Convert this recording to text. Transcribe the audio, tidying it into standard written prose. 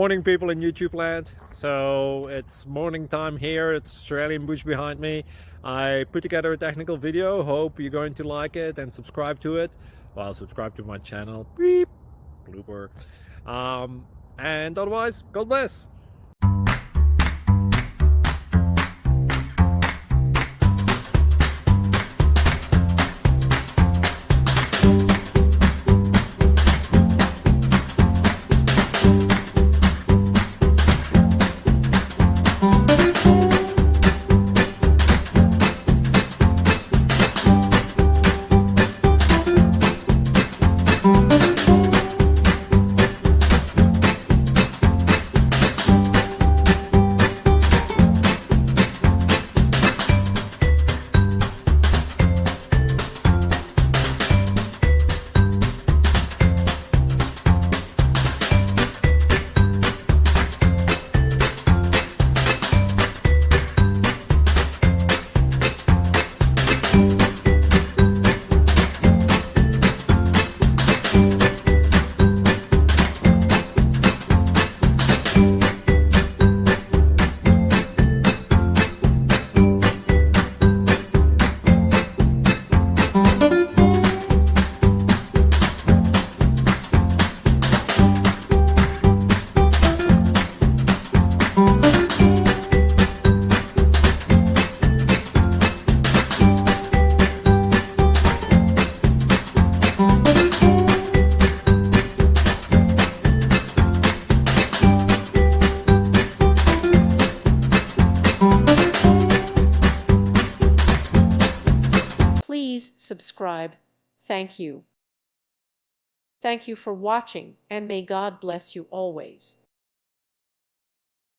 Morning, people in YouTube land. So it's morning time here. It's Australian bush behind me. I put together a technical video. Hope you're going to like it and subscribe to it. Well, subscribe to my channel. Beep. Blooper. And otherwise, God bless. Please subscribe. Thank you. Thank you for watching, and may God bless you always.